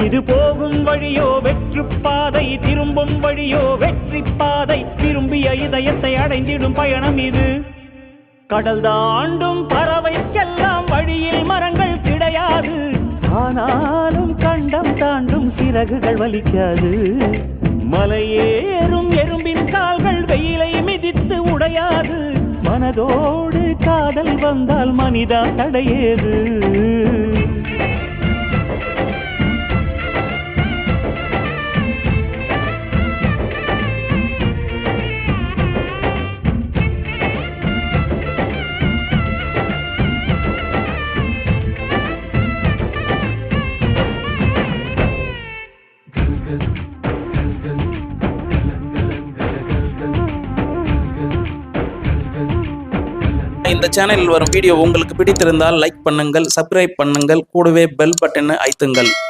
இது போகும் வழியோ வெற்று பாதை, திரும்பும் வழியோ வெற்றி பாதை, திரும்பிய இதயத்தை அடைந்திடும் பயணம் இது. கடல் தாண்டும் பறவைக்கெல்லாம் வழியில் மரங்கள் கிடையாது, ஆனாலும் கண்டம் தாண்டும் சிறகுகள் வலிக்காது. மலையேறும் எறும்பின் கால்கள் வெயிலை மிதித்து உடையாது, மனதோடு காதல் வந்தால் மனிதா தடையேது. இந்த சேனலில் வரும் வீடியோ உங்களுக்கு பிடித்திருந்தால் லைக் பண்ணுங்கள், சப்ஸ்கிரைப் பண்ணுங்கள், கூடவே பெல் பட்டனை அழுத்துங்கள்.